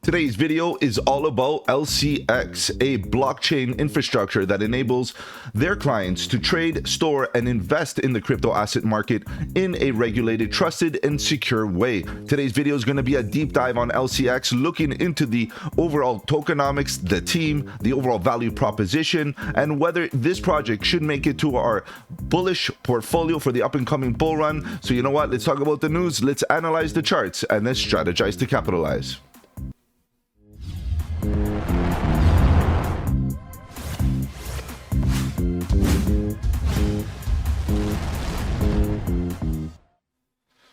Today's video is all about LCX, a blockchain infrastructure that enables their clients to trade, store, and invest in the crypto asset market in a regulated, trusted, and secure way. Today's video is going to be a deep dive on LCX, looking into the overall tokenomics, the team, the overall value proposition, and whether this project should make it to our bullish portfolio for the up-and-coming bull run. So you know what? Let's talk about the news, let's analyze the charts, and let's strategize to capitalize.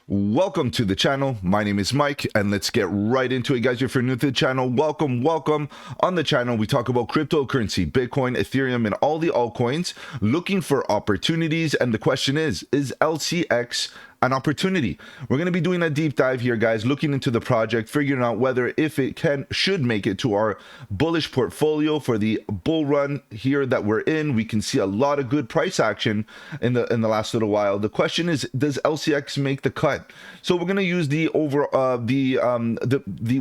Welcome to the channel. My name is Mike, and let's get right into it, guys. If you're new to the channel, welcome. On the channel, we talk about cryptocurrency, Bitcoin, Ethereum, and all the altcoins, looking for opportunities. And the question is LCX an opportunity? We're going to be doing a deep dive here, guys, looking into the project, figuring out whether if it should make it to our bullish portfolio for the bull run here that we're in. We can see a lot of good price action in the last little while. The question is, does LCX make the cut? So we're going to use the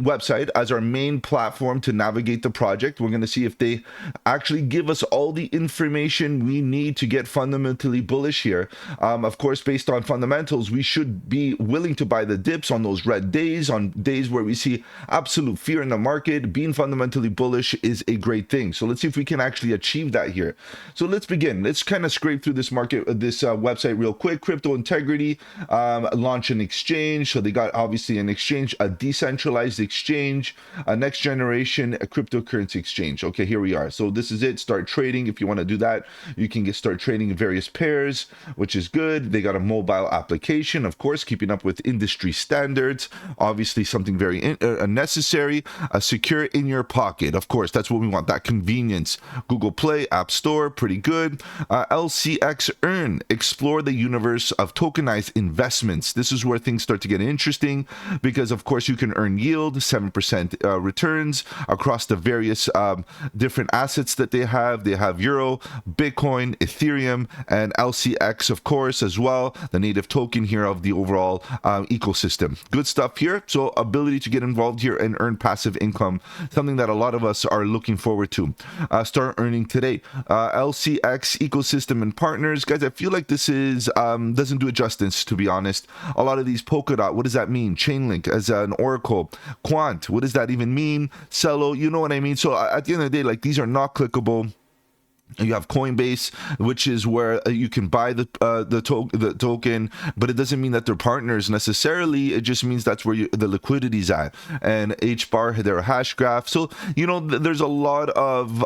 website as our main platform to navigate the project. We're going to see if they actually give us all the information we need to get fundamentally bullish here. Of course, based on fundamentals, we should be willing to buy the dips on those red days, on days where we see absolute fear in the market. Being fundamentally bullish is a great thing. So let's see if we can actually achieve that here. So let's begin. Let's kind of scrape through this website real quick. Crypto Integrity launch an exchange. So they got obviously an exchange, a decentralized exchange, a next generation cryptocurrency exchange. Okay, here we are. So this is it. Start trading. If you want to do that, you can start trading in various pairs, which is good. They got a mobile application, of course, keeping up with industry standards. Obviously, something very necessary. Secure in your pocket. Of course, that's what we want. That convenience. Google Play, App Store, pretty good. LCX Earn. Explore the universe of tokenized investments. This is where things start to get interesting because, of course, you can earn yield, 7% returns across the various different assets that they have. They have Euro, Bitcoin, Ethereum, and LCX, of course, as well. The native token here of the overall ecosystem. Good stuff here. So ability to get involved here and earn passive income, something that a lot of us are looking forward to. Start earning today. LCX ecosystem and partners, guys. I feel like this is doesn't do it justice, to be honest. A lot of these Polkadot, what does that mean? Chainlink as an Oracle, Quant, what does that even mean? Celo, you know what I mean? So at the end of the day, like, these are not clickable. You have Coinbase, which is where you can buy the token, but it doesn't mean that they're partners necessarily. It just means that's where the liquidity's at. And HBAR, their hash graph. So, you know, there's a lot of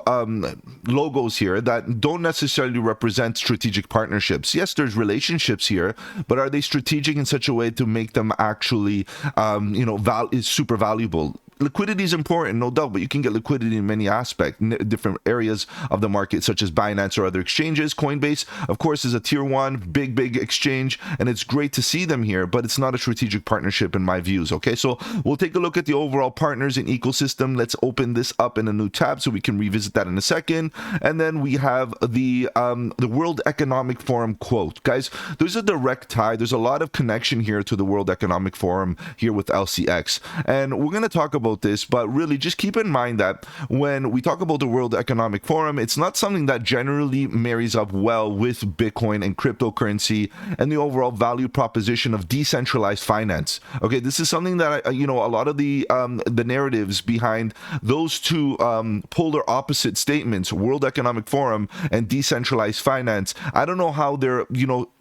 logos here that don't necessarily represent strategic partnerships. Yes, there's relationships here, but are they strategic in such a way to make them actually, is super valuable? Liquidity is important, no doubt, but you can get liquidity in many aspects, different areas of the market, such as Binance or other exchanges. Coinbase, of course, is a tier one, big exchange, and it's great to see them here, but it's not a strategic partnership in my views. Okay, so we'll take a look at the overall partners and ecosystem. Let's open this up in a new tab so we can revisit that in a second. And then we have the World Economic Forum quote. Guys, there's a direct tie. There's a lot of connection here to the World Economic Forum here with LCX. And we're going to talk about this, but really just keep in mind that when we talk about the World Economic Forum, it's not something that generally marries up well with Bitcoin and cryptocurrency and the overall value proposition of decentralized finance. Okay, this is something that a lot of the narratives behind those two polar opposite statements, World Economic Forum and decentralized finance, I don't know how they're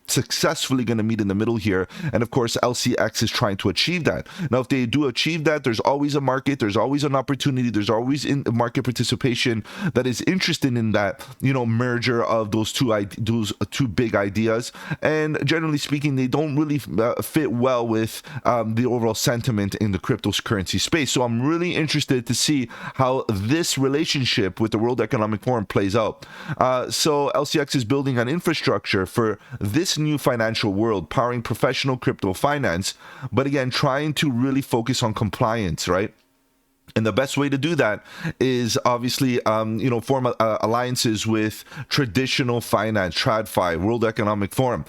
successfully going to meet in the middle here. And of course, LCX is trying to achieve that. Now, if they do achieve that, there's always a market, there's always an opportunity, there's always in market participation that is interested in that, merger of those two big ideas. And generally speaking, they don't really fit well with the overall sentiment in the cryptocurrency space. So I'm really interested to see how this relationship with the World Economic Forum plays out. So LCX is building an infrastructure for this new financial world, powering professional crypto finance, but again, trying to really focus on compliance, right? And the best way to do that is obviously, form alliances with traditional finance, TradFi, World Economic Forum,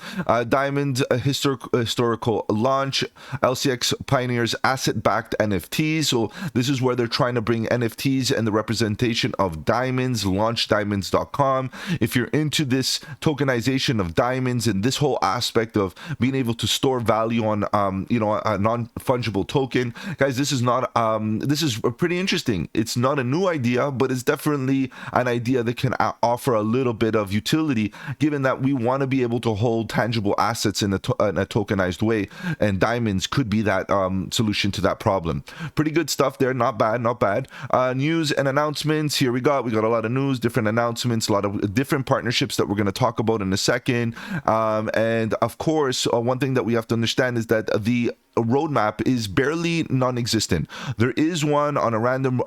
Diamond historical launch, LCX pioneers asset-backed NFTs. So this is where they're trying to bring NFTs and the representation of diamonds. Launchdiamonds.com. If you're into this tokenization of diamonds and this whole aspect of being able to store value on, a non-fungible token, guys, this is not this is pretty interesting. It's not a new idea, but it's definitely an idea that can offer a little bit of utility, given that we want to be able to hold tangible assets in a tokenized way, and diamonds could be that solution to that problem. Pretty good stuff there. Not bad, not bad. News and announcements. Here we got a lot of news, different announcements, a lot of different partnerships that we're going to talk about in a second. And of course, one thing that we have to understand is that the roadmap is barely non-existent. There is one on a random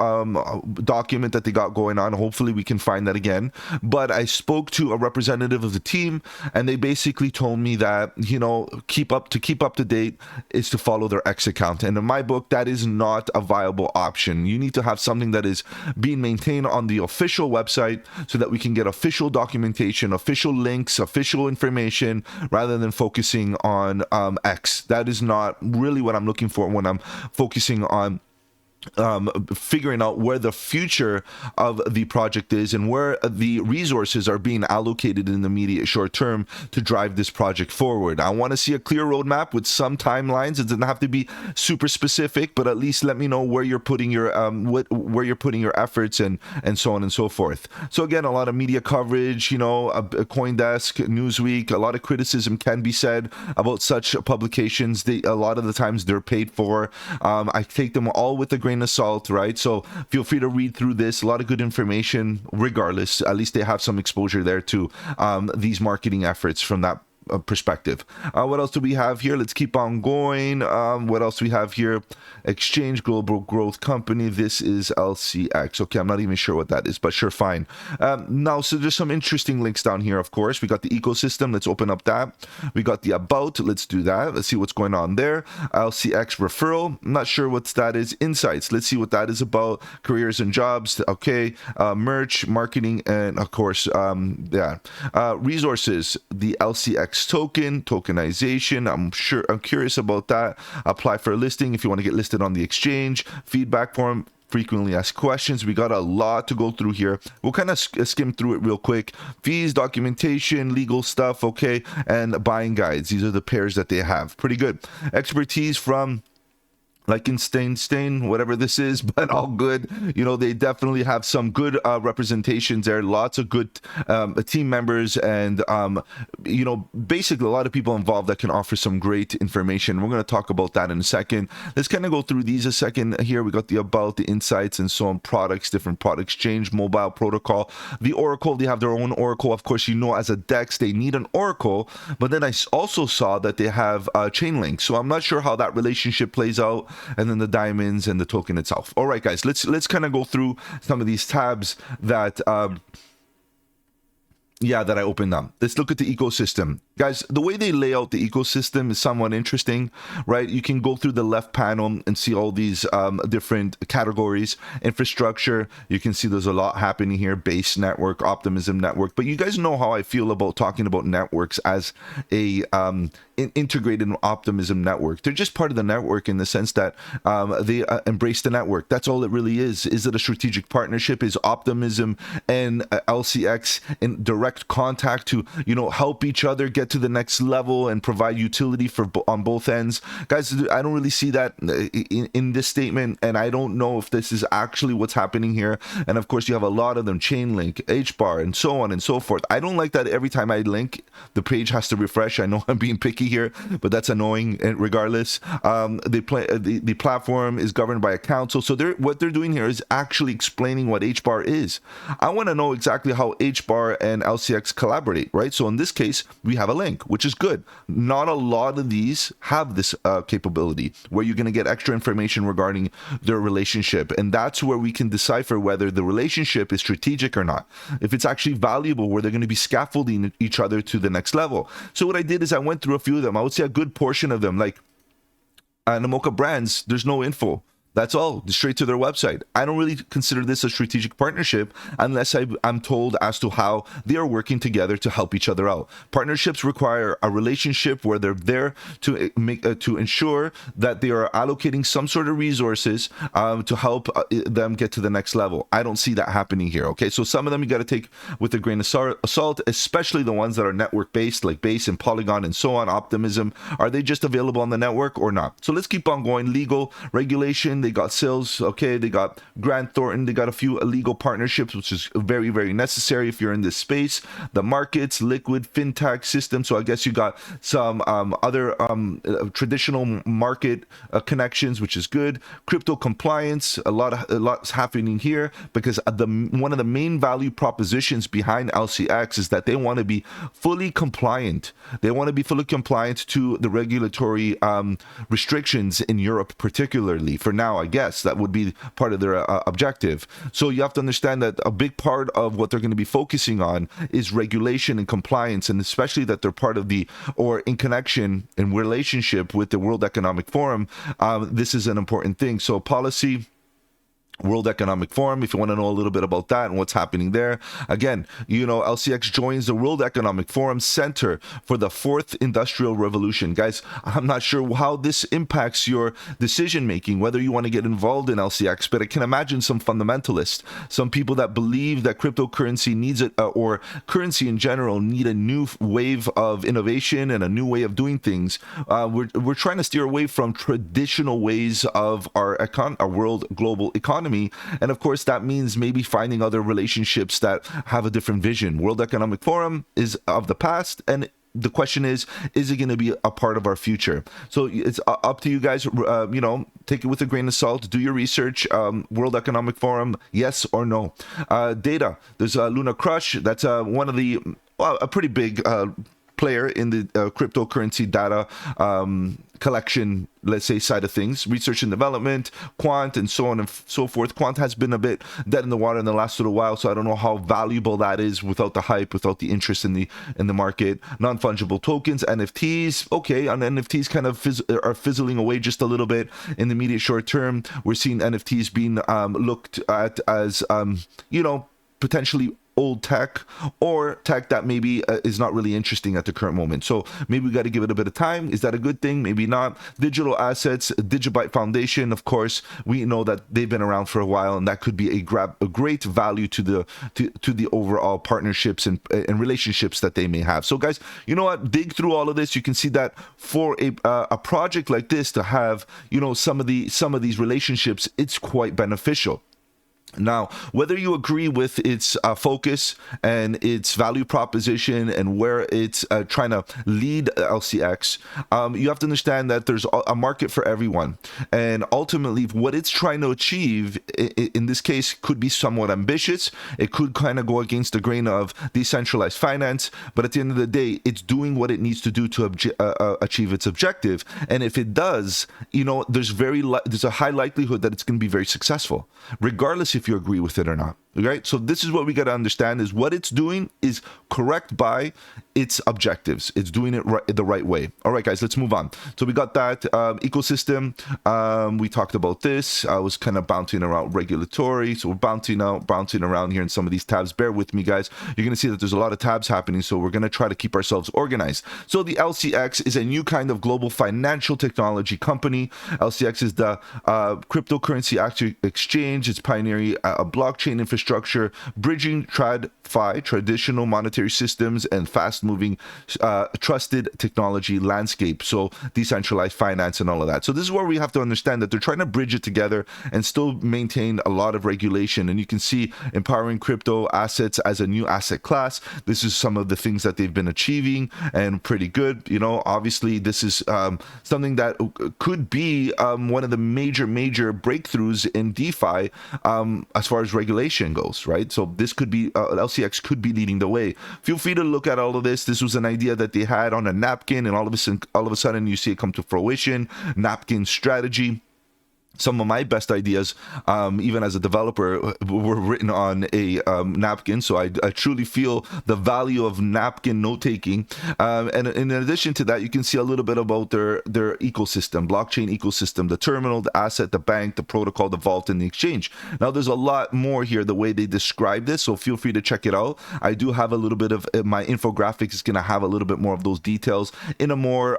document that they got going on. Hopefully we can find that again. But I spoke to a representative of the team, and they basically told me that, keep up to date is to follow their X account. And in my book, that is not a viable option. You need to have something that is being maintained on the official website so that we can get official documentation, official links, official information, rather than focusing on X. That is not really what I'm looking for when I'm focusing on figuring out where the future of the project is and where the resources are being allocated in the immediate short term to drive this project forward. I want to see a clear roadmap with some timelines. It doesn't have to be super specific, but at least let me know where you're putting your where you're putting your efforts and so on and so forth. So again, a lot of media coverage, a CoinDesk, Newsweek, a lot of criticism can be said about such publications. A lot of the times they're paid for. I take them all with a grain of salt, right? So feel free to read through this. A lot of good information regardless. At least they have some exposure there to these marketing efforts from that perspective. What else do we have here? Let's keep on going. What else do we have here? Exchange Global Growth Company. This is LCX. Okay, I'm not even sure what that is, but sure, fine. Now, so there's some interesting links down here, of course. We got the ecosystem. Let's open up that. We got the about. Let's do that. Let's see what's going on there. LCX referral. I'm not sure what that is. Insights. Let's see what that is about. Careers and jobs. Okay. Merch, marketing, and of course, resources. The LCX token, tokenization. I'm curious about that. Apply for a listing if you want to get listed on the exchange. Feedback form, frequently asked questions. We got a lot to go through here. We'll kind of skim through it real quick. Fees, documentation, legal stuff, okay, and buying guides. These are the pairs that they have. Pretty good. Expertise from Stain, whatever this is, but all good. They definitely have some good representations there. Lots of good team members and, basically a lot of people involved that can offer some great information. We're going to talk about that in a second. Let's kind of go through these a second here. We got the about, the insights, and so on. Products, different product exchange, mobile protocol. The Oracle, they have their own Oracle. Of course, as a DEX, they need an Oracle, but then I also saw that they have Chainlink. So I'm not sure how that relationship plays out. And then the diamonds and the token itself. All right, guys, let's kind of go through some of these tabs that that I opened up. Let's look at the ecosystem. Guys, the way they lay out the ecosystem is somewhat interesting, right? You can go through the left panel and see all these different categories. Infrastructure, you can see there's a lot happening here. Base network, optimism network. But you guys know how I feel about talking about networks as a integrated optimism network. They're just part of the network in the sense that they embrace the network. That's all it really is. Is it a strategic partnership? Is optimism and LCX in direct contact to help each other get to the next level and provide utility on both ends? Guys, I don't really see that in this statement, and I don't know if this is actually what's happening here. And of course, you have a lot of them: Chainlink, HBAR, and so on and so forth. I don't like that every time I link, the page has to refresh. I know I'm being picky here, but that's annoying regardless. The platform is governed by a council. So what they're doing here is actually explaining what HBAR is. I want to know exactly how HBAR and LCX collaborate, right? So in this case, we have a link, which is good. Not a lot of these have this capability where you're going to get extra information regarding their relationship. And that's where we can decipher whether the relationship is strategic or not. If it's actually valuable, where they're going to be scaffolding each other to the next level. So what I did is I went through a few of them. I would say a good portion of them, like Namoka Brands, there's no info. That's all, straight to their website. I don't really consider this a strategic partnership unless I'm told as to how they are working together to help each other out. Partnerships require a relationship where they're there to to ensure that they are allocating some sort of resources to help them get to the next level. I don't see that happening here. Okay, so some of them you got to take with a grain of salt, especially the ones that are network based, like Base and Polygon and so on. Optimism, are they just available on the network or not? So let's keep on going. Legal regulation, they got sales, okay, they got Grant Thornton, they got a few illegal partnerships, which is very, very necessary if you're in this space. The markets, liquid, fintech system. So I guess you got some other traditional market connections, which is good. Crypto compliance, a lot's happening here, because one of the main value propositions behind LCX is that they want to be fully compliant. They want to be fully compliant to the regulatory restrictions in Europe, particularly. For now, I guess that would be part of their objective. So you have to understand that a big part of what they're going to be focusing on is regulation and compliance, and especially that they're part of or in connection in relationship with the World Economic Forum. This is an important thing. So policy, World Economic Forum, if you want to know a little bit about that and what's happening there. Again, LCX joins the World Economic Forum Center for the Fourth Industrial Revolution. Guys, I'm not sure how this impacts your decision making, whether you want to get involved in LCX, but I can imagine some fundamentalists, some people that believe that cryptocurrency needs it, or currency in general need a new wave of innovation and a new way of doing things. We're trying to steer away from traditional ways of our world global economy. And of course, that means maybe finding other relationships that have a different vision. World Economic Forum is of the past, and the question is it going to be a part of our future? So it's up to you guys. Take it with a grain of salt. Do your research. World Economic Forum, yes or no? Data. There's Luna Crush. That's one of the a pretty big player in the cryptocurrency data collection, let's say, side of things. Research and development, quant, and so on and so forth. Quant has been a bit dead in the water in the last little while, so I don't know how valuable that is without the hype, without the interest in the market. Non-fungible tokens, NFTs. Okay, on NFTs kind of are fizzling away just a little bit in the immediate short term. We're seeing NFTs being looked at as potentially old tech, or tech that maybe is not really interesting at the current moment. So maybe we got to give it a bit of time. Is that a good thing? Maybe not. Digital assets, Digibyte Foundation, of course, we know that they've been around for a while, and that could be a great value to the overall partnerships and relationships that they may have. So guys, you know what? Dig through all of this. You can see that for a project like this to have some of these relationships, it's quite beneficial. Now, whether you agree with its focus and its value proposition and where it's trying to lead LCX, you have to understand that there's a market for everyone. And ultimately, what it's trying to achieve, in this case, could be somewhat ambitious. It could kind of go against the grain of decentralized finance. But at the end of the day, it's doing what it needs to do to achieve its objective. And if it does, there's a high likelihood that it's going to be very successful, regardless if you agree with it or not. Right? So this is what we got to understand, is what it's doing is correct by its objectives. It's doing it the right way. All right, guys, let's move on. So we got that ecosystem. We talked about this. I was kind of bouncing around regulatory. So we're bouncing around here in some of these tabs. Bear with me, guys. You're going to see that there's a lot of tabs happening. So we're going to try to keep ourselves organized. So the LCX is a new kind of global financial technology company. LCX is the cryptocurrency exchange. It's pioneering a blockchain infrastructure, bridging TradFi, traditional monetary systems, and fast-moving, trusted technology landscape. So decentralized finance and all of that. So this is where we have to understand that they're trying to bridge it together and still maintain a lot of regulation. And you can see empowering crypto assets as a new asset class. This is some of the things that they've been achieving, and pretty good. Obviously, this is something that could be one of the major breakthroughs in DeFi as far as regulation goes, right? So this could be LCX could be leading the way. Feel free to look at all of this. This was an idea that they had on a napkin, and all of a sudden you see it come to fruition. Napkin strategy. some of my best ideas, even as a developer, were written on a napkin. So I truly feel the value of napkin note taking. And in addition to that, you can see a little bit about their ecosystem, blockchain ecosystem, the terminal, the asset, the bank, the protocol, the vault, and the exchange. Now, there's a lot more here, the way they describe this. So feel free to check it out. I do have a little bit of my infographic is going to have a little bit more of those details in a more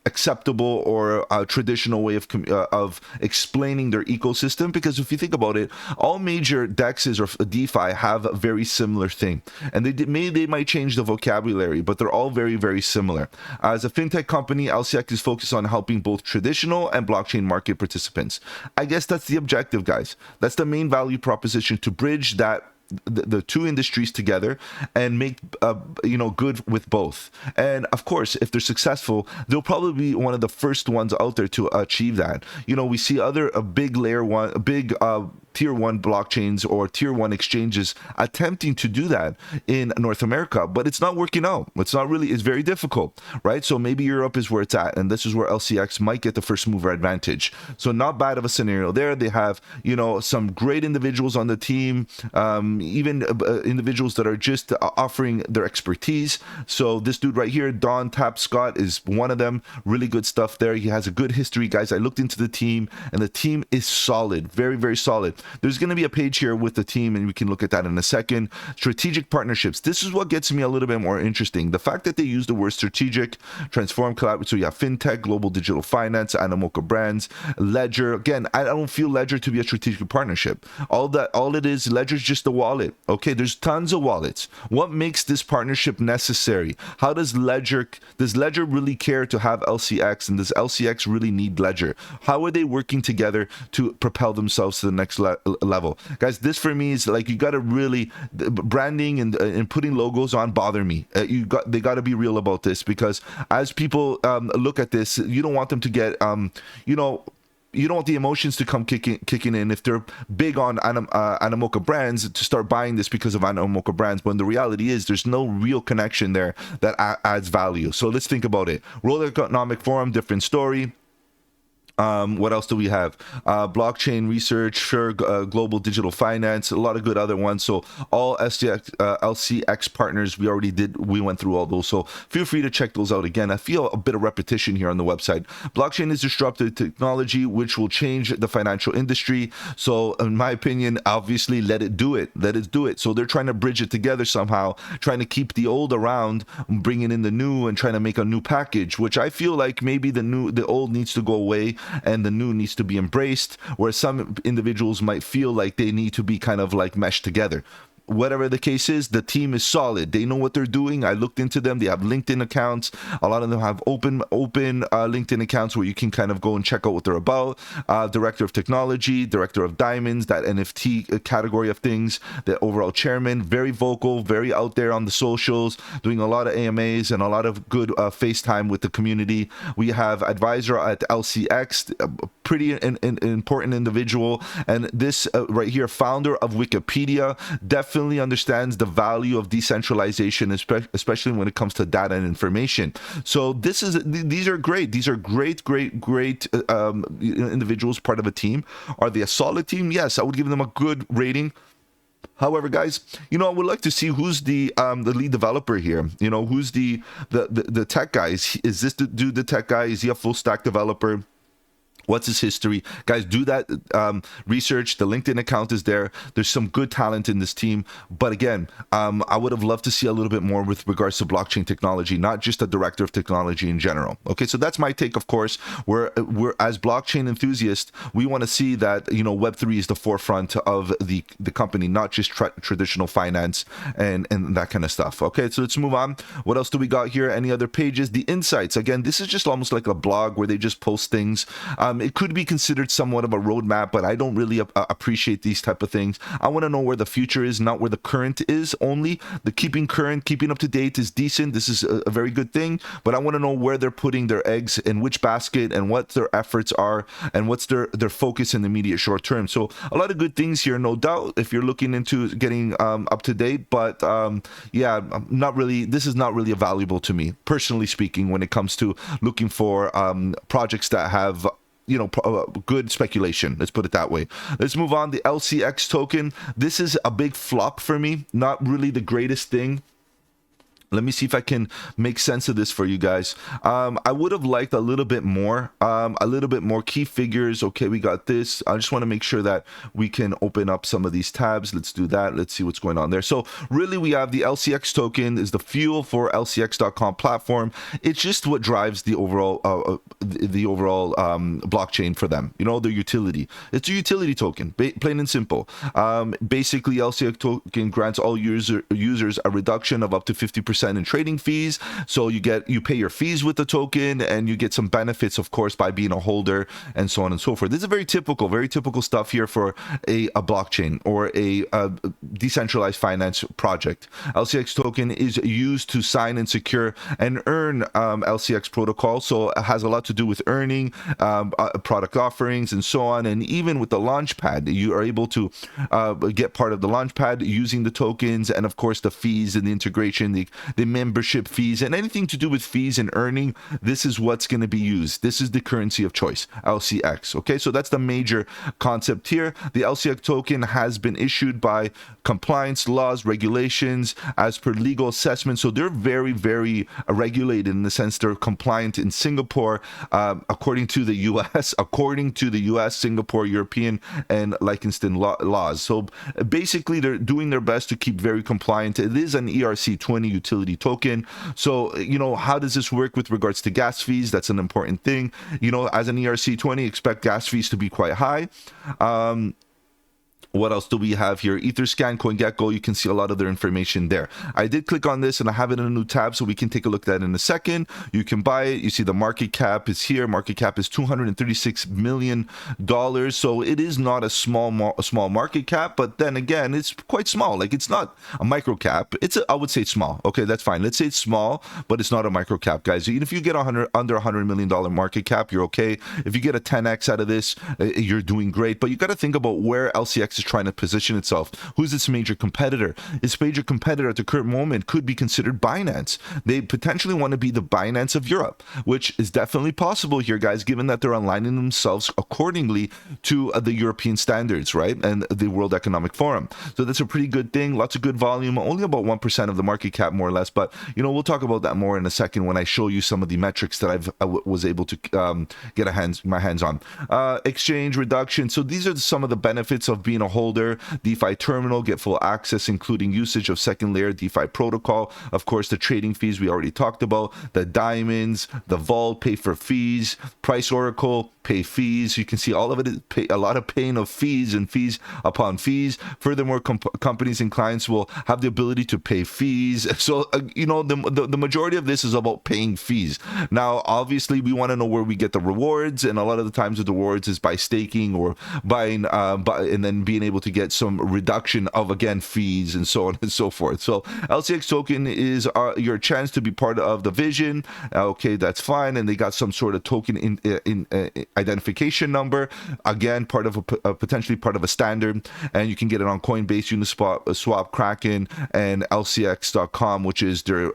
acceptable or traditional way of explaining their ecosystem, because if you think about it, all major dexes or DeFi have a very similar thing, and they might change the vocabulary, but they're all very, very similar. As a fintech company, LCX is focused on helping both traditional and blockchain market participants. I guess that's the objective, guys. That's the main value proposition, to bridge that the two industries together and make good with both. And of course, if they're successful, they'll probably be one of the first ones out there to achieve that. We see other big tier one blockchains or tier one exchanges attempting to do that in North America, but it's not working out. It's very difficult, right? So maybe Europe is where it's at, and this is where LCX might get the first mover advantage. So not bad of a scenario there. They have, some great individuals on the team, even individuals that are just offering their expertise. So this dude right here, Don Tapscott, is one of them. Really good stuff there. He has a good history, guys. I looked into the team, and the team is solid, very, very solid. There's going to be a page here with the team, and we can look at that in a second. Strategic partnerships. This is what gets me a little bit more interesting. The fact that they use the word strategic, transform, collaborate. So you have fintech, global digital finance, Animoca brands, Ledger. Again, I don't feel Ledger to be a strategic partnership. All it is, Ledger's just a wallet. Okay, there's tons of wallets. What makes this partnership necessary? How does Ledger really care to have LCX, and does LCX really need Ledger? How are they working together to propel themselves to the next level? Guys, this for me is like, you got to really, branding and putting logos on bother me. They got to be real about this, because as people look at this, you don't want them to get you don't want the emotions to come kicking in if they're big on Animoca brands, to start buying this because of Animoca brands, when the reality is there's no real connection there that adds value. So let's think about it. World Economic Forum, different story. What else do we have? Blockchain research, sure, global digital finance, a lot of good other ones. So all LCX partners, we went through all those. So feel free to check those out again. I feel a bit of repetition here on the website. Blockchain is disruptive technology, which will change the financial industry. So in my opinion, obviously, let it do it. So they're trying to bridge it together somehow, trying to keep the old around, bringing in the new, and trying to make a new package, which I feel like maybe the old needs to go away and the new needs to be embraced, where some individuals might feel like they need to be kind of like meshed together. Whatever the case is, the team is solid. They know what they're doing. I looked into them. They have LinkedIn accounts. A lot of them have open LinkedIn accounts where you can kind of go and check out what they're about. Director of technology, director of diamonds, that NFT category of things. The overall chairman, very vocal, very out there on the socials, doing a lot of AMAs and a lot of good FaceTime with the community. We have advisor at LCX, a pretty important individual. And this right here, founder of Wikipedia, definitely understands the value of decentralization, especially when it comes to data and information. So these are great. These are great individuals, part of a team. Are they a solid team? Yes, I would give them a good rating. However, guys, I would like to see who's the lead developer here. Who's the tech guy? Is this dude the tech guy? Is he a full stack developer? What's his history? Guys, do that research. The LinkedIn account is there. There's some good talent in this team. But again, I would have loved to see a little bit more with regards to blockchain technology, not just a director of technology in general. Okay, so that's my take, of course. We're as blockchain enthusiasts, we want to see that, Web3 is the forefront of the company, not just traditional finance and that kind of stuff. Okay, so let's move on. What else do we got here? Any other pages? The insights. Again, this is just almost like a blog where they just post things. It could be considered somewhat of a roadmap, but I don't really appreciate these type of things. I want to know where the future is, not where the current is only. The keeping up to date is decent. This is a very good thing, but I want to know where they're putting their eggs, in which basket, and what their efforts are, and what's their focus in the immediate short term. So a lot of good things here, no doubt, if you're looking into getting up to date. But this is not really valuable to me, personally speaking, when it comes to looking for projects that have good speculation. Let's put it that way. Let's move on. The LCX token. This is a big flop for me. Not really the greatest thing. Let me see if I can make sense of this for you guys. I would have liked a little bit more key figures. Okay, we got this. I just want to make sure that we can open up some of these tabs. Let's do that. Let's see what's going on there. So really, we have the LCX token is the fuel for LCX.com platform. It's just what drives the overall blockchain for them. The utility. It's a utility token, plain and simple. Basically, LCX token grants all users a reduction of up to 50% in trading fees. So you pay your fees with the token, and you get some benefits, of course, by being a holder, and so on and so forth. This is very typical stuff here for a blockchain or a decentralized finance project. LCX token is used to sign and secure and earn LCX protocol. So it has a lot to do with earning product offerings and so on. And even with the launchpad, you are able to get part of the launchpad using the tokens, and of course the fees and the integration, the membership fees, and anything to do with fees and earning. This is what's going to be used. This is the currency of choice, LCX. Okay, so that's the major concept here. The LCX token has been issued by compliance laws, regulations, as per legal assessment. So they're very, very regulated in the sense they're compliant in Singapore, according to the US, Singapore, European, and Liechtenstein laws. So basically, they're doing their best to keep very compliant. It is an ERC20 utility token. So, how does this work with regards to gas fees? That's an important thing. As an ERC20, expect gas fees to be quite high. What else do we have here? Etherscan, CoinGecko, you can see a lot of their information there. I did click on this and I have it in a new tab, so we can take a look at that in a second. You can buy it. You see the market cap is here. Market cap is $236 million. So it is not a small market cap, but then again, it's quite small. Like, it's not a micro cap. I would say it's small. Okay, that's fine. Let's say it's small, but it's not a micro cap, guys. Even if you get under $100 million market cap, you're okay. If you get a 10x out of this, you're doing great. But you got to think about where LCX is trying to position itself. Who's its major competitor? Its major competitor at the current moment could be considered Binance. They potentially want to be the Binance of Europe, which is definitely possible here, guys, given that they're aligning themselves accordingly to the European standards, right? And the World Economic Forum. So that's a pretty good thing. Lots of good volume, only about 1% of the market cap, more or less. But, we'll talk about that more in a second when I show you some of the metrics that I was able to get my hands on. Exchange reduction. So these are some of the benefits of being a holder. DeFi terminal, get full access, including usage of second layer DeFi protocol. Of course, the trading fees we already talked about. The diamonds, the vault, pay for fees. Price Oracle, pay fees. You can see all of it is a lot of paying of fees and fees upon fees. Furthermore, companies and clients will have the ability to pay fees. So, the majority of this is about paying fees. Now, obviously, we want to know where we get the rewards, and a lot of the times the rewards is by staking or buying, and then being able to get some reduction of, again, fees and so on and so forth. So LCX token is your chance to be part of the vision. Okay, that's fine. And they got some sort of token in identification number. Again, part of potentially part of a standard, and you can get it on Coinbase, Uniswap, Swap, Kraken, and LCX.com, which is their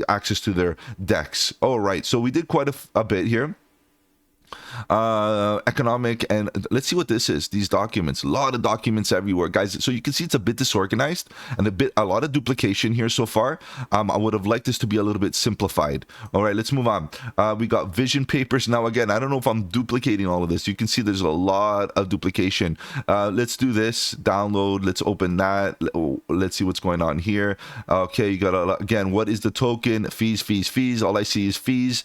access to their DEX. All right, so we did quite a bit here. Economic, and let's see what this is. These documents, a lot of documents everywhere, guys. So you can see it's a bit disorganized and a lot of duplication here so far. I would have liked this to be a little bit simplified. All right, let's move on. We got vision papers. Now, again, I don't know if I'm duplicating all of this. You can see there's a lot of duplication. Let's do this. Download. Let's open that. Let's see what's going on here. Okay, you got again, what is the token? Fees. All I see is fees,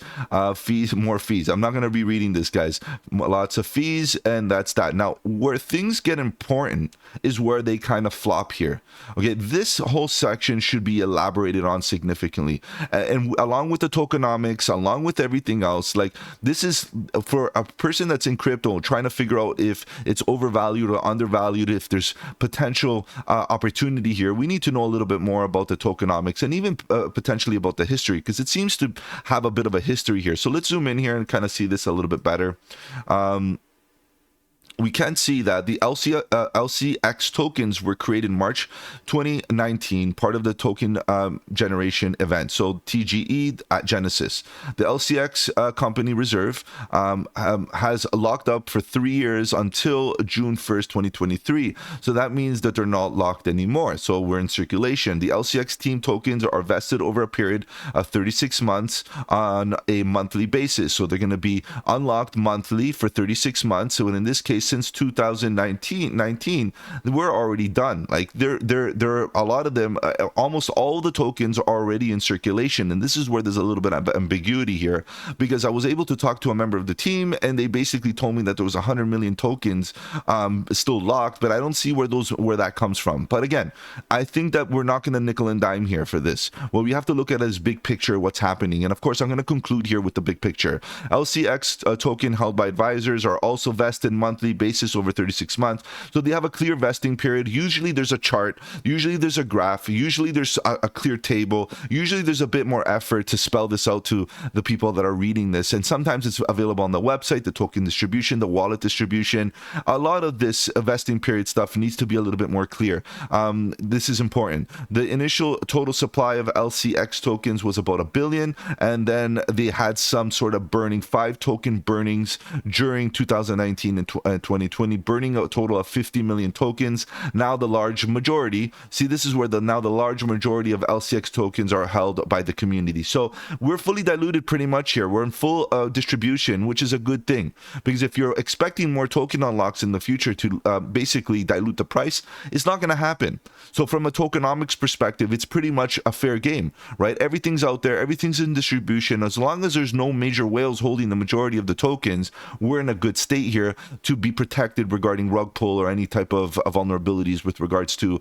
more fees. I'm not going to be reading this, guys. Lots of fees, and that's that. Now, where things get important is where they kind of flop here. Okay, this whole section should be elaborated on significantly, and along with the tokenomics, along with everything else. Like, this is for a person that's in crypto trying to figure out if it's overvalued or undervalued, if there's potential opportunity here. We need to know a little bit more about the tokenomics and even potentially about the history, because it seems to have a bit of a history here. So let's zoom in here and kind of see this a little bit better. we can see that the LCX tokens were created in March 2019, part of the token generation event. So TGE at Genesis. The LCX company reserve has locked up for 3 years until June 1st, 2023. So that means that they're not locked anymore. So we're in circulation. The LCX team tokens are vested over a period of 36 months on a monthly basis. So they're going to be unlocked monthly for 36 months. So in this case, since 2019, we're already done. Like there are a lot of them, almost all the tokens are already in circulation. And this is where there's a little bit of ambiguity here, because I was able to talk to a member of the team and they basically told me that there was 100 million tokens still locked, but I don't see where that comes from. But again, I think that we're not going to nickel and dime here for this. What we have to look at is big picture, what's happening. And of course, I'm going to conclude here with the big picture. LCX token held by advisors are also vested monthly basis over 36 months. So they have a clear vesting period. Usually there's a chart, usually there's a graph, usually there's a clear table, usually there's a bit more effort to spell this out to the people that are reading this. And sometimes it's available on the website, the token distribution, the wallet distribution. A lot of this vesting period stuff needs to be a little bit more clear. This is important. The initial total supply of LCX tokens was about 1 billion, and then they had some sort of burning, 5 token burnings during 2019 and 2020, burning a total of 50 million tokens. Now the large majority, see, this is where the large majority of LCX tokens are held by the community. So we're fully diluted pretty much here. We're in full distribution, which is a good thing, because if you're expecting more token unlocks in the future to basically dilute the price, it's not going to happen. So from a tokenomics perspective, it's pretty much a fair game, right? Everything's out there, everything's in distribution. As long as there's no major whales holding the majority of the tokens, we're in a good state here to be protected regarding rug pull or any type of vulnerabilities with regards to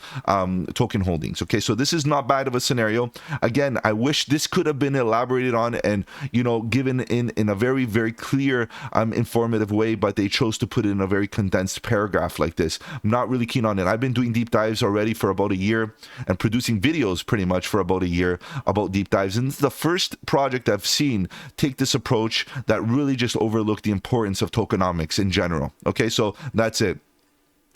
token holdings. Okay, so this is not bad of a scenario. Again, I wish this could have been elaborated on and, you know, given in a very, very clear, informative way, but they chose to put it in a very condensed paragraph like this. I'm not really keen on it. I've been doing deep dives already for about a year and producing videos pretty much for about a year about deep dives. And this is the first project I've seen take this approach that really just overlooked the importance of tokenomics in general. Okay, so that's it.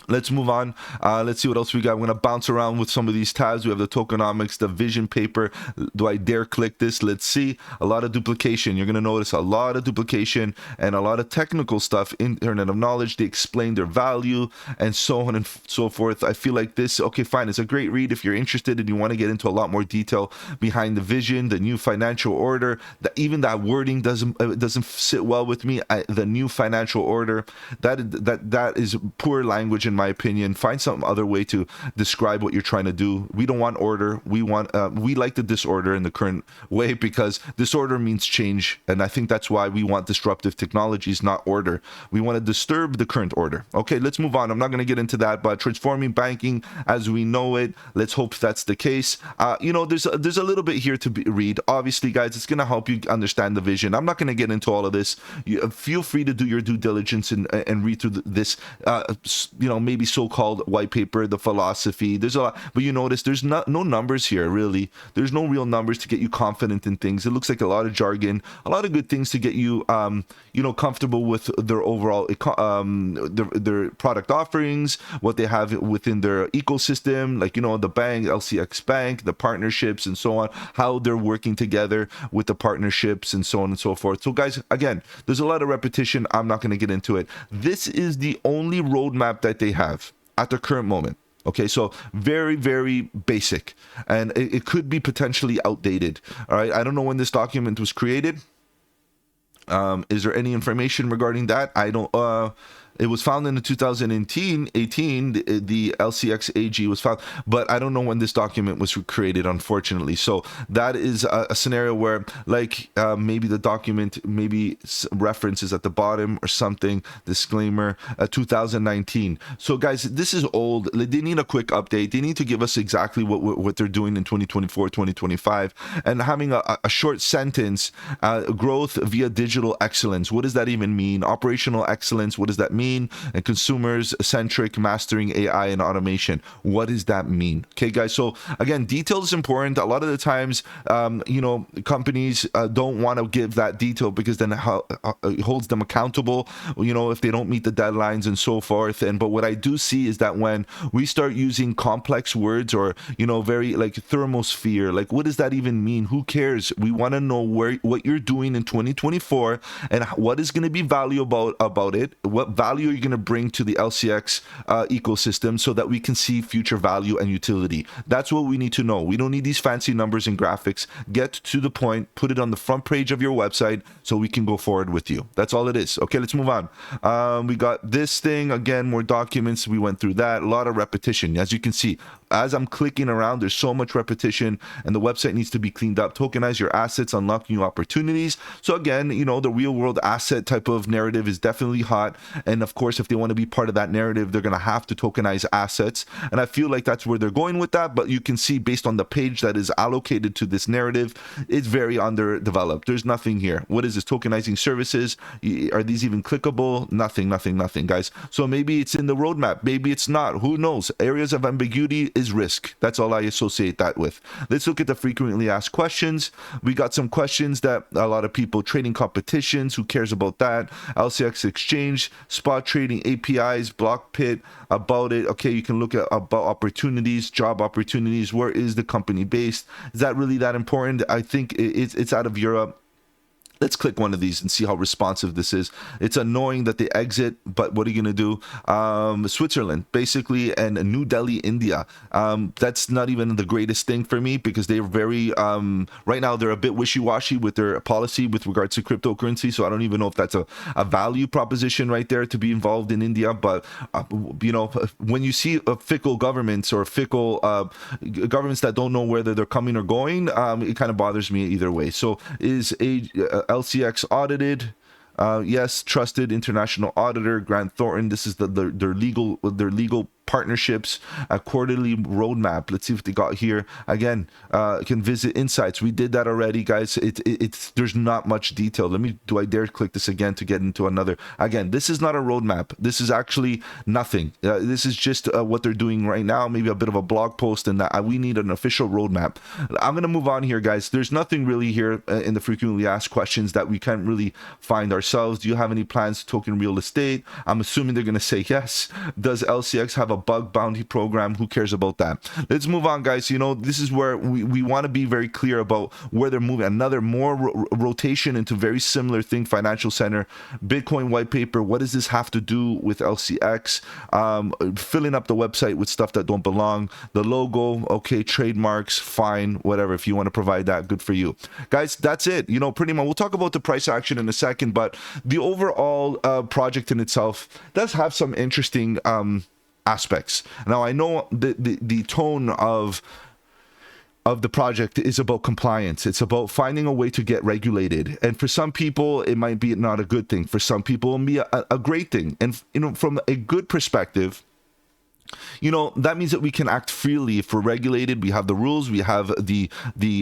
Let's move on. Let's see what else we got. I'm going to bounce around with some of these tabs. We have the tokenomics, the vision paper. Do I dare click this? Let's see. A lot of duplication. You're going to notice a lot of duplication and a lot of technical stuff. Internet of Knowledge. They explain their value and so on and so forth. I feel like this, okay, fine. It's a great read if you're interested and you want to get into a lot more detail behind the vision, the new financial order. Even that wording doesn't sit well with me. The new financial order, that is poor language in my opinion. Find some other way to describe what you're trying to do. We don't want order. We like the disorder in the current way, because disorder means change, and I think that's why we want disruptive technologies, not order. We want to disturb the current order. Okay, let's move on. I'm not going to get into that, but transforming banking as we know it, let's hope that's the case. You know, there's a little bit here to read. Obviously, guys, it's going to help you understand the vision. I'm not going to get into all of this. Feel free to do your due diligence and read through this, you know, maybe so-called white paper, the philosophy. There's a lot, but you notice there's no numbers here, really. There's no real numbers to get you confident in things. It looks like a lot of jargon, a lot of good things to get you, you know, comfortable with their overall, their product offerings, what they have within their ecosystem, like, you know, the bank, LCX Bank, the partnerships and so on, how they're working together with the partnerships and so on and so forth. So guys, again, there's a lot of repetition. I'm not going to get into it. This is the only roadmap that they have at the current moment. Okay, so very, very basic, and it could be potentially outdated. All right, I don't know when this document was created. Is there any information regarding that? I don't. It was found in 2018. The LCX AG was found, but I don't know when this document was created, unfortunately. So that is a scenario where, like, maybe the document, maybe references at the bottom or something, disclaimer, 2019. So guys, this is old. They need a quick update. They need to give us exactly what they're doing in 2024, 2025, and having a short sentence, growth via digital excellence. What does that even mean? Operational excellence. What does that mean? mean? And consumers centric, mastering AI and automation. What does that mean? Okay, guys. So again, detail is important. A lot of the times, companies don't want to give that detail because then it holds them accountable, if they don't meet the deadlines and so forth. But what I do see is that when we start using complex words or, very like thermosphere, like what does that even mean? Who cares? We want to know what you're doing in 2024 and what is going to be valuable about it. What value are you going to bring to the LCX ecosystem so that we can see future value and utility? That's what we need to know. We don't need these fancy numbers and graphics. Get to the point, put it on the front page of your website so we can go forward with you. That's all it is. Okay, let's move on. We got this thing again, more documents. We went through that. A lot of repetition. As you can see, as I'm clicking around, there's so much repetition and the website needs to be cleaned up. Tokenize your assets, unlock new opportunities. So again, the real world asset type of narrative is definitely hot. And of course, if they want to be part of that narrative, they're going to have to tokenize assets. And I feel like that's where they're going with that. But you can see based on the page that is allocated to this narrative, it's very underdeveloped. There's nothing here. What is this? Tokenizing services? Are these even clickable? Nothing, guys. So maybe it's in the roadmap. Maybe it's not. Who knows? Areas of ambiguity is risk. That's all I associate that with. Let's look at the frequently asked questions. We got some questions that a lot of people, trading competitions, who cares about that? LCX exchange, spot trading, APIs, block pit, about it. Okay, you can look at about opportunities, job opportunities. Where is the company based? Is that really that important? I think it's out of Europe. Let's click one of these and see how responsive this is. It's annoying that they exit, but what are you going to do? Switzerland, basically, and New Delhi, India. That's not even the greatest thing for me because they're very, right now, they're a bit wishy-washy with their policy with regards to cryptocurrency. So I don't even know if that's a value proposition right there to be involved in India. But, when you see fickle governments or fickle governments that don't know whether they're coming or going, it kind of bothers me either way. So is LCX audited? Yes, trusted international auditor, Grant Thornton. This is their legal partnerships, a quarterly roadmap. Let's see if they got here. Again, can visit insights. We did that already, guys. It's there's not much detail. Do I dare click this again to get into another? Again, this is not a roadmap. This is actually nothing. This is just what they're doing right now. Maybe a bit of a blog post, and that we need an official roadmap. I'm gonna move on here, guys. There's nothing really here in the frequently asked questions that we can't really find ourselves. Do you have any plans to token real estate? I'm assuming they're gonna say yes. Does LCX have a bug bounty program? Who cares about that? Let's move on, guys. This is where we want to be very clear about where they're moving. Another more rotation into very similar thing. Financial Center, Bitcoin white paper. What does this have to do with LCX? Filling up the website with stuff that don't belong. The logo, okay, trademarks, fine, whatever. If you want to provide that, good for you, guys. That's it. Pretty much. We'll talk about the price action in a second, but the overall project in itself does have some interesting aspects. Now, I know the tone of the project is about compliance. It's about finding a way to get regulated. And for some people, it might be not a good thing. For some people, it may be a great thing. And, from a good perspective, that means that we can act freely if we're regulated. We have the rules, we have the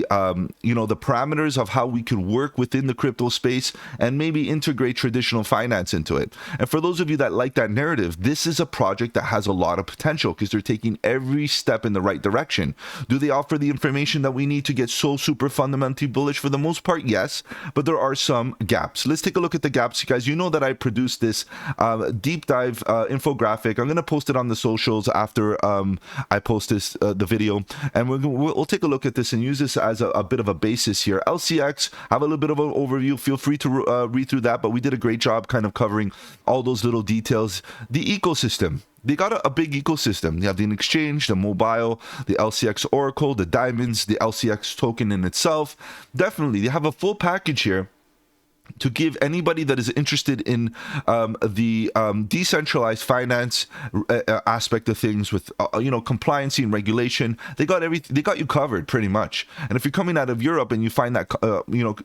parameters of how we can work within the crypto space and maybe integrate traditional finance into it. And for those of you that like that narrative, this is a project that has a lot of potential because they're taking every step in the right direction. Do they offer the information that we need to get so super fundamentally bullish? For the most part, yes, but there are some gaps. Let's take a look at the gaps, guys. You know that I produced this deep dive infographic. I'm going to post it on the socials after I post this the video, and we'll take a look at this and use this as a bit of a basis here. LCX, have a little bit of an overview. Feel free to read through that, but we did a great job kind of covering all those little details. The ecosystem. They got a big ecosystem. They have the exchange, the mobile, the LCX Oracle, the diamonds, the LCX token in itself. Definitely, they have a full package here to give anybody that is interested in the decentralized finance aspect of things with compliance and regulation. They got everything. They got you covered pretty much. And if you're coming out of Europe and you find that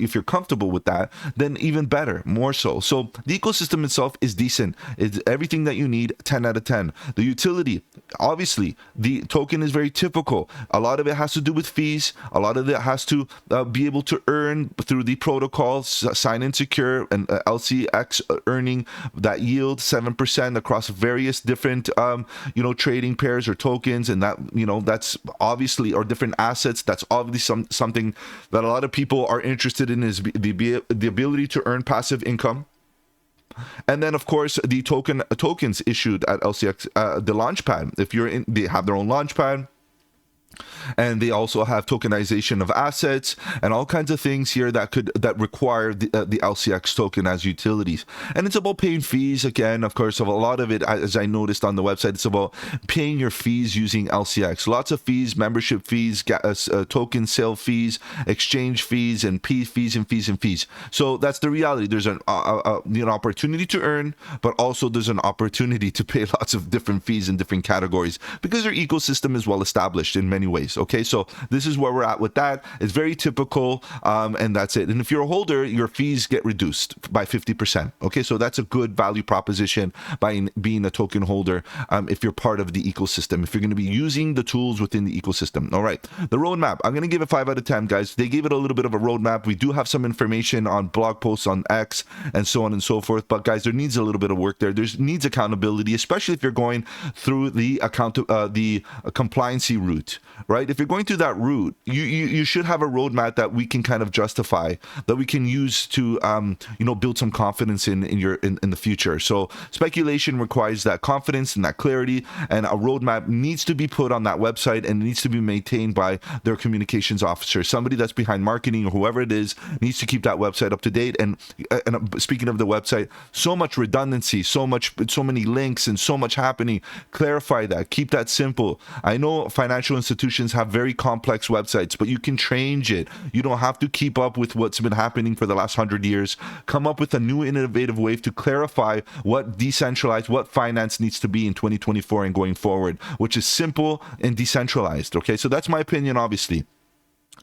if you're comfortable with that, then even better, more so. So the ecosystem itself is decent. It's everything that you need. 10 out of 10. The utility, obviously, the token is very typical. A lot of it has to do with fees. A lot of it has to be able to earn through the protocols, sign insecure, and LCX earning that yield 7% across various different trading pairs or tokens, and that that's obviously, or different assets. That's obviously something that a lot of people are interested in, is the ability to earn passive income. And then, of course, the tokens issued at LCX, the launchpad. If you're in, they have their own launchpad. And they also have tokenization of assets and all kinds of things here that require the LCX token as utilities. And it's about paying fees. Again, of course, of a lot of it, as I noticed on the website, it's about paying your fees using LCX. Lots of fees, membership fees, token sale fees, exchange fees, and fees and fees and fees. So that's the reality. There's an opportunity to earn, but also there's an opportunity to pay lots of different fees in different categories, because their ecosystem is well established in many ways. Okay, so this is where we're at with that. It's very typical, and that's it. And if you're a holder, your fees get reduced by 50%. Okay, so that's a good value proposition by being a token holder, if you're part of the ecosystem, if you're going to be using the tools within the ecosystem. All right, the roadmap, I'm going to give it 5 out of 10, guys. They gave it a little bit of a roadmap. We do have some information on blog posts on X and so on and so forth, but guys, there needs a little bit of work there. There's needs accountability, especially if you're going through the compliancy route, right? If you're going through that route, you should have a roadmap that we can kind of justify, that we can use to build some confidence in the future. So speculation requires that confidence and that clarity, and a roadmap needs to be put on that website, and it needs to be maintained by their communications officer. Somebody that's behind marketing or whoever it is needs to keep that website up to date. And speaking of the website, so much redundancy, so many links, and so much happening. Clarify that, keep that simple. I know financial institutions have very complex websites, but you can change it. You don't have to keep up with what's been happening for the last 100 years. Come up with a new innovative way to clarify what decentralized, what finance needs to be in 2024 and going forward, which is simple and decentralized. Okay, so that's my opinion, obviously.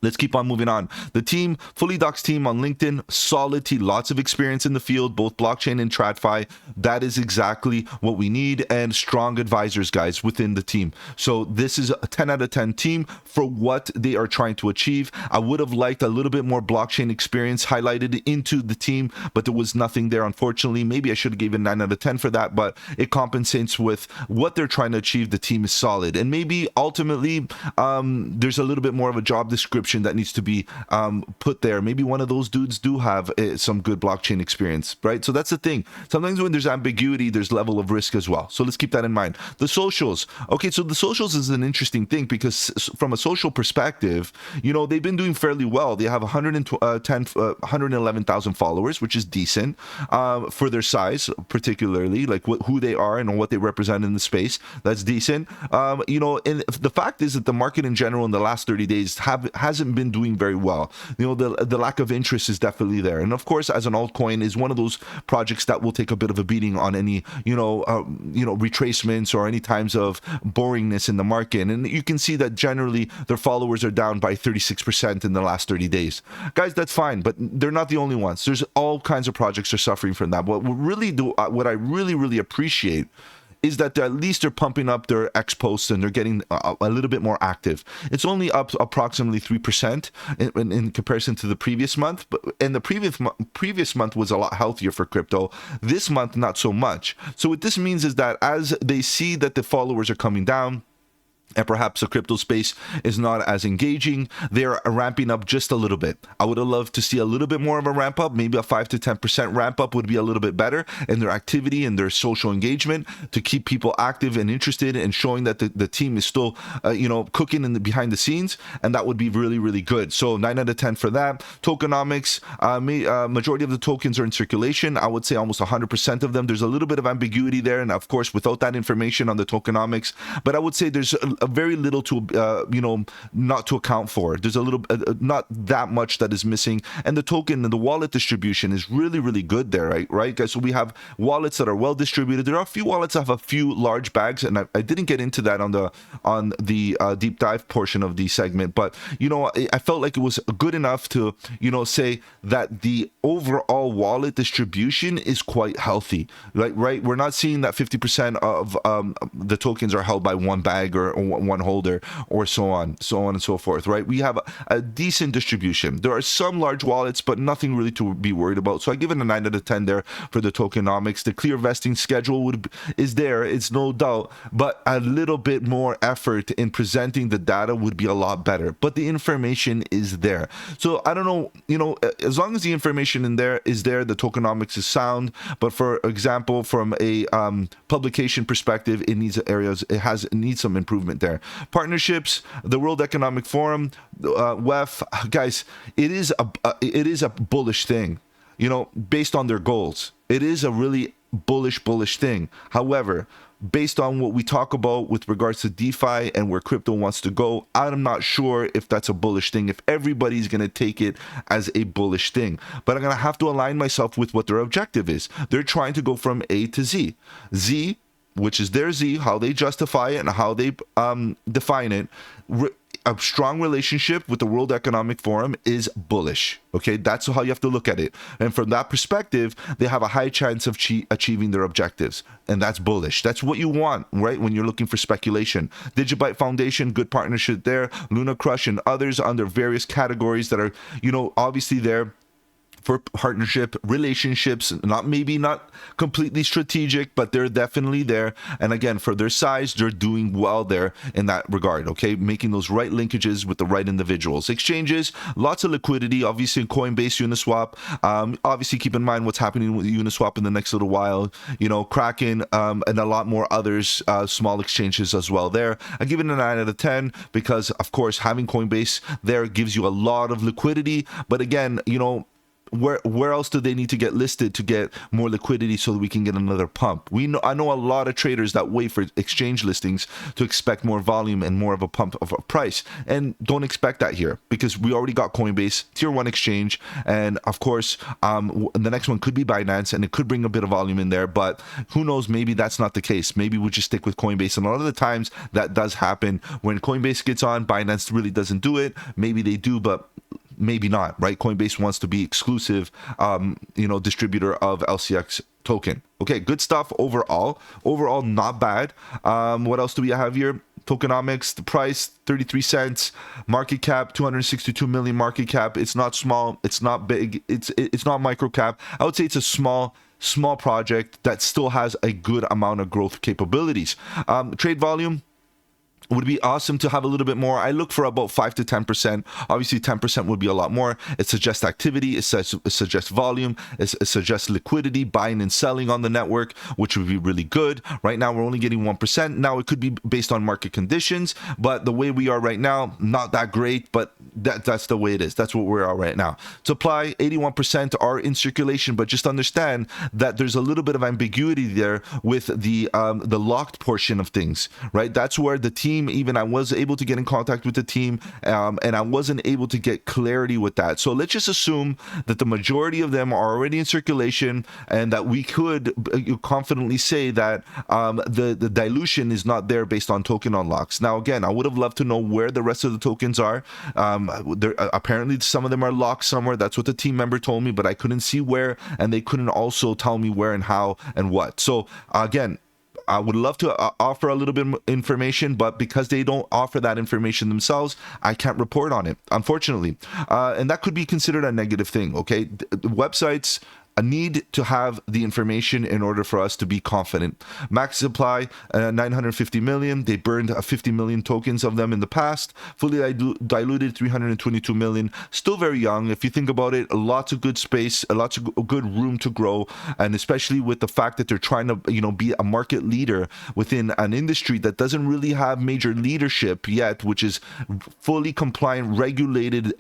Let's keep on moving on. The team, Fully Docs team on LinkedIn, solid team, lots of experience in the field, both blockchain and TradFi. That is exactly what we need, and strong advisors, guys, within the team. So this is a 10 out of 10 team for what they are trying to achieve. I would have liked a little bit more blockchain experience highlighted into the team, but there was nothing there, unfortunately. Maybe I should have given 9 out of 10 for that, but it compensates with what they're trying to achieve. The team is solid, and maybe ultimately there's a little bit more of a job description that needs to be put there. Maybe one of those dudes do have some good blockchain experience, right? So that's the thing. Sometimes when there's ambiguity, there's level of risk as well. So let's keep that in mind. The socials. Okay, so the socials is an interesting thing, because from a social perspective, they've been doing fairly well. They have 111,000 followers, which is decent for their size, particularly like who they are and what they represent in the space. That's decent. And the fact is that the market in general in the last 30 days hasn't been doing very well. The lack of interest is definitely there, and of course, as an altcoin, is one of those projects that will take a bit of a beating on any retracements or any times of boringness in the market. And you can see that generally their followers are down by 36% in the last 30 days. Guys, that's fine, but they're not the only ones. There's all kinds of projects are suffering from that. What I really appreciate is that at least they're pumping up their X posts, and they're getting a little bit more active. It's only up approximately 3% in comparison to the previous month, and the previous month was a lot healthier for crypto. This month, not so much. So what this means is that as they see that the followers are coming down, and perhaps the crypto space is not as engaging, they're ramping up just a little bit. I would have loved to see a little bit more of a ramp up. Maybe a 5 to 10% ramp up would be a little bit better in their activity and their social engagement, to keep people active and interested, and showing that the team is still cooking behind the scenes, and that would be really good. So 9 out of 10 for that. Tokenomics, majority of the tokens are in circulation. I would say almost 100% of them. There's a little bit of ambiguity there, and of course without that information on the tokenomics, but I would say there's a very little to not to account for. There's a little not that much that is missing, and the token and the wallet distribution is really good there, right guys? So we have wallets that are well distributed. There are a few wallets that have a few large bags, and I didn't get into that on the deep dive portion of the segment, but I felt like it was good enough to say that the overall wallet distribution is quite healthy, right? We're not seeing that 50% of the tokens are held by one bag or one holder, or so on and so forth, right? We have a decent distribution. There are some large wallets, but nothing really to be worried about. So I give it a 9 out of 10 there for the tokenomics. The clear vesting schedule is there, it's no doubt, but a little bit more effort in presenting the data would be a lot better. But the information is there. So I don't know, as long as the information is there, the tokenomics is sound. But for example, from a publication perspective, it needs some improvement there. Partnerships, the World Economic Forum, WEF, guys, it is a bullish thing, based on their goals. It is a really bullish thing. However, based on what we talk about with regards to DeFi and where crypto wants to go, I'm not sure if that's a bullish thing, if everybody's going to take it as a bullish thing. But I'm going to have to align myself with what their objective is. They're trying to go from A to Z. Z, which is their Z, how they justify it and how they define it. A strong relationship with the World Economic Forum is bullish. Okay, that's how you have to look at it. And from that perspective, they have a high chance of achieving their objectives. And that's bullish. That's what you want, right? When you're looking for speculation. Digibyte Foundation, good partnership there. Luna Crush and others under various categories that are, obviously there for partnership, relationships, not completely strategic, but they're definitely there. And again, for their size, they're doing well there in that regard, okay? Making those right linkages with the right individuals. Exchanges, lots of liquidity, obviously Coinbase, Uniswap. Obviously, keep in mind what's happening with Uniswap in the next little while, Kraken, and a lot more others, small exchanges as well there. I give it a 9 out of 10 because, of course, having Coinbase there gives you a lot of liquidity. But again, where else do they need to get listed to get more liquidity so that we can get another pump? I know a lot of traders that wait for exchange listings to expect more volume and more of a pump of a price, and don't expect that here because we already got Coinbase, tier 1 exchange, and of course the next one could be Binance, and it could bring a bit of volume in there, but who knows, maybe that's not the case. Maybe we just stick with Coinbase, and a lot of the times that does happen. When Coinbase gets on, Binance really doesn't do it. Maybe they do, but maybe not, right? Coinbase wants to be exclusive, distributor of LCX token. Okay, good stuff overall. Overall, not bad. What else do we have here? Tokenomics, the price, 33 cents. Market cap, 262 million market cap. It's not small. It's not big. It's not micro cap. I would say it's a small project that still has a good amount of growth capabilities. Trade volume would be awesome to have a little bit more. I look for about 5 to 10%. Obviously, 10% would be a lot more. It suggests activity. It suggests volume. It suggests liquidity, buying and selling on the network, which would be really good. Right now, we're only getting 1%. Now, it could be based on market conditions, but the way we are right now, not that great, but that's the way it is. That's what we are right now. Supply, 81% are in circulation, but just understand that there's a little bit of ambiguity there with the locked portion of things, right? That's where the team, even I was able to get in contact with the team, and I wasn't able to get clarity with that. So let's just assume that the majority of them are already in circulation, and that we could confidently say that the dilution is not there based on token unlocks. Now, again, I would have loved to know where the rest of the tokens are. Apparently, some of them are locked somewhere. That's what the team member told me, but I couldn't see where, and they couldn't also tell me where and how and what. So again, I would love to offer a little bit of information, but because they don't offer that information themselves, I can't report on it, unfortunately. And that could be considered a negative thing, okay? The websites a need to have the information in order for us to be confident. Max supply, 950 million. They burned 50 million tokens of them in the past. Fully diluted, 322 million. Still very young. If you think about it, lots of good space, lots of good room to grow. And especially with the fact that they're trying to, be a market leader within an industry that doesn't really have major leadership yet, which is fully compliant, regulated,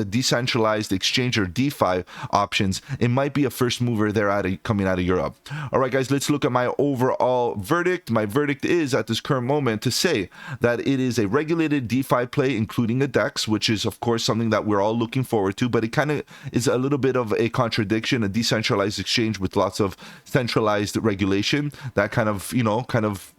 decentralized exchange or DeFi options. It might be a first mover there coming out of Europe. All right, guys, let's look at my overall verdict. My verdict is at this current moment to say that it is a regulated DeFi play, including a DEX, which is of course something that we're all looking forward to, but it kind of is a little bit of a contradiction, a decentralized exchange with lots of centralized regulation. That kind of,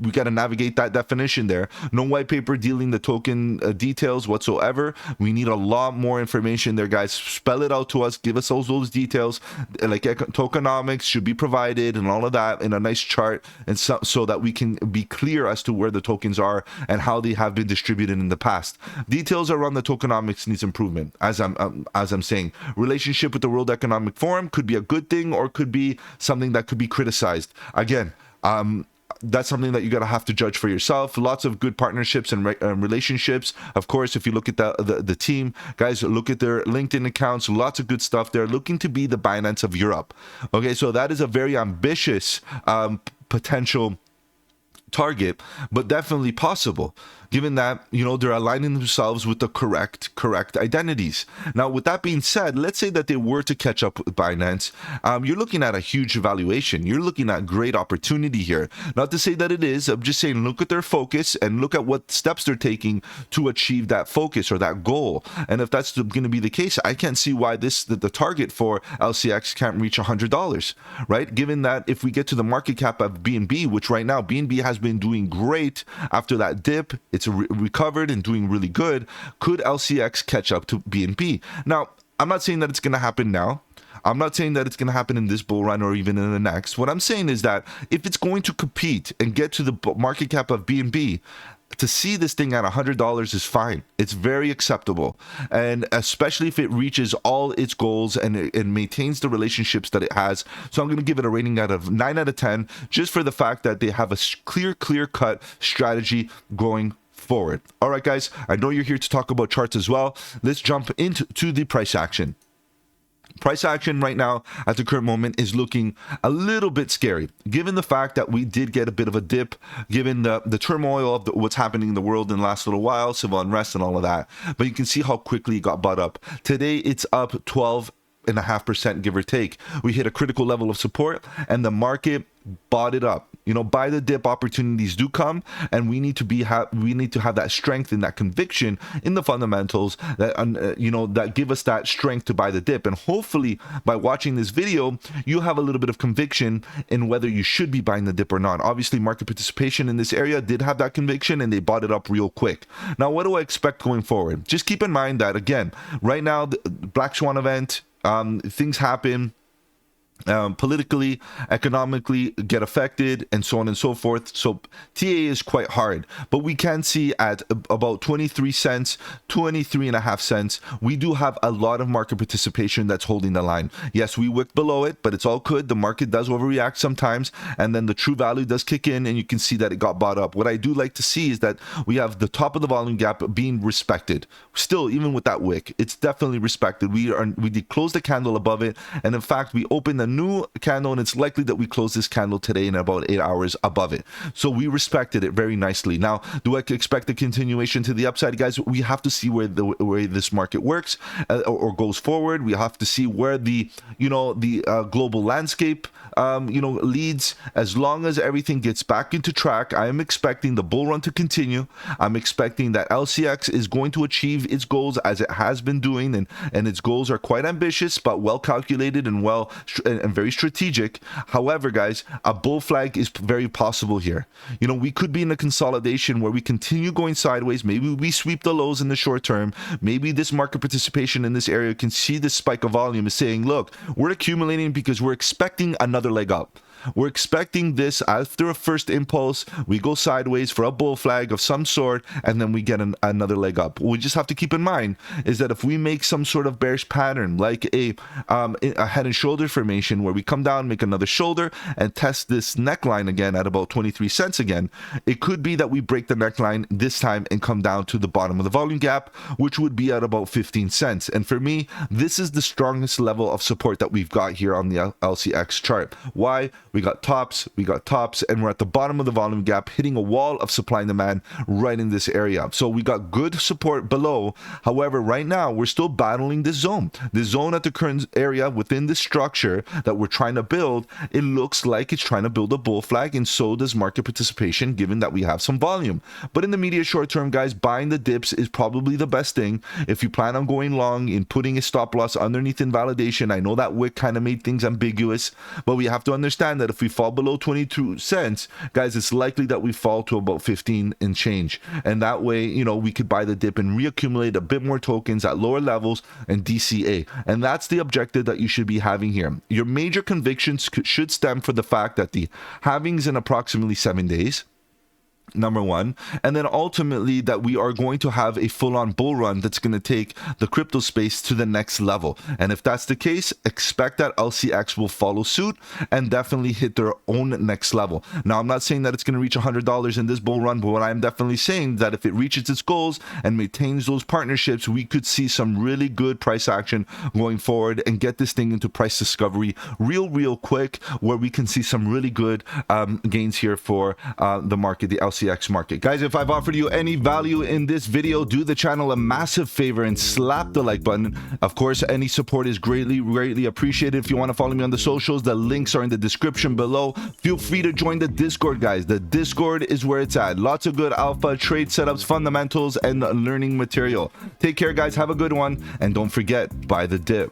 we got to navigate that definition there. No white paper dealing the token details whatsoever. We need a lot more information there, guys. Spell it out to us. Give us those details. Like tokenomics should be provided and all of that in a nice chart, and so that we can be clear as to where the tokens are and how they have been distributed in the past. Details around the tokenomics needs improvement. As I'm saying, relationship with the World Economic Forum could be a good thing or could be something that could be criticized. Again, that's something that you gotta have to judge for yourself. Lots of good partnerships and relationships. Of course, if you look at the team, guys, look at their LinkedIn accounts. Lots of good stuff. They're looking to be the Binance of Europe. Okay, so that is a very ambitious potential target, but definitely possible, given that, you know, they're aligning themselves with the correct identities. Now, with that being said, let's say that they were to catch up with Binance. You're looking at a huge valuation. You're looking at great opportunity here. Not to say that it is. I'm just saying, look at their focus and look at what steps they're taking to achieve that focus or that goal. And if that's going to be the case, I can't see why the target for LCX can't reach $100, right? Given that if we get to the market cap of BNB, which right now BNB has been doing great after that dip, it's recovered and doing really good. Could LCX catch up to BNB? Now, I'm not saying that it's going to happen now. I'm not saying that it's going to happen in this bull run or even in the next. What I'm saying is that if it's going to compete and get to the market cap of BNB, to see this thing at $100 is fine. It's very acceptable. And especially if it reaches all its goals and it maintains the relationships that it has. So I'm going to give it a rating out of 9 out of 10, just for the fact that they have a clear-cut strategy going forward. All right, guys, I know you're here to talk about charts as well. Let's jump into the price action. Price action right now at the current moment is looking a little bit scary, given the fact that we did get a bit of a dip, given the turmoil of what's happening in the world in the last little while, civil unrest and all of that. But you can see how quickly it got bought up. Today, it's up 12.5%, give or take. We hit a critical level of support and the market bought it up. You know, buy the dip opportunities do come, and we need to have that strength and that conviction in the fundamentals that you know, that give us that strength to buy the dip. And hopefully by watching this video, you have a little bit of conviction in whether you should be buying the dip or not. Obviously, market participation in this area did have that conviction and they bought it up real quick. Now, what do I expect going forward? Just keep in mind that, again, right now, the Black Swan event, things happen. Politically, economically get affected, and so on and so forth. So TA is quite hard, but we can see at about 23 cents, 23.5 cents, we do have a lot of market participation that's holding the line. Yes, we wicked below it, but it's all good. The market does overreact sometimes, and then the true value does kick in, and you can see that it got bought up. What I do like to see is that we have the top of the volume gap being respected. Still, even with that wick, it's definitely respected. We did close the candle above it, and in fact, we opened a new candle, and it's likely that we close this candle today in about 8 hours above it. So we respected it very nicely. Now, do I expect a continuation to the upside, guys? We have to see where this market works or goes forward. We have to see where the global landscape leads. As long as everything gets back into track, I am expecting the bull run to continue. I'm expecting that LCX is going to achieve its goals as it has been doing, and its goals are quite ambitious but well calculated and very strategic. However, guys, a bull flag is very possible here. You know, we could be in a consolidation where we continue going sideways. Maybe we sweep the lows in the short term. Maybe this market participation in this area can see this spike of volume is saying, look, we're accumulating because we're expecting another leg up. We're expecting this after a first impulse. We go sideways for a bull flag of some sort, and then we get another leg up. What we just have to keep in mind is that if we make some sort of bearish pattern, like a head and shoulder formation, where we come down, make another shoulder, and test this neckline again at about 23 cents again, it could be that we break the neckline this time and come down to the bottom of the volume gap, which would be at about 15 cents. And for me, this is the strongest level of support that we've got here on the LCX chart. Why? We got tops, and we're at the bottom of the volume gap, hitting a wall of supply and demand right in this area. So we got good support below. However, right now, we're still battling this zone. The zone at the current area within this structure that we're trying to build, it looks like it's trying to build a bull flag, and so does market participation, given that we have some volume. But in the immediate short term, guys, buying the dips is probably the best thing. If you plan on going long in putting a stop loss underneath invalidation, I know that wick kind of made things ambiguous, but we have to understand understand that if we fall below 22 cents, guys, it's likely that we fall to about 15 and change. And that way, you know, we could buy the dip and reaccumulate a bit more tokens at lower levels and DCA. And that's the objective that you should be having here. Your major convictions should stem from the fact that the halving's in approximately 7 days. Number one, and then ultimately that we are going to have a full-on bull run that's going to take the crypto space to the next level. And if that's the case, expect that LCX will follow suit and definitely hit their own next level. Now, I'm not saying that it's going to reach $100 in this bull run, but what I'm definitely saying that if it reaches its goals and maintains those partnerships, we could see some really good price action going forward and get this thing into price discovery real quick, where we can see some really good gains here for the market, the LCX market. Guys, if I've offered you any value in this video, do the channel a massive favor and slap the like button. Of course, any support is greatly appreciated. If you want to follow me on the socials, the links are in the description below. Feel free to join the Discord, guys. The Discord is where it's at. Lots of good alpha, trade setups, fundamentals, and learning material. Take care, guys. Have a good one. And don't forget, buy the dip.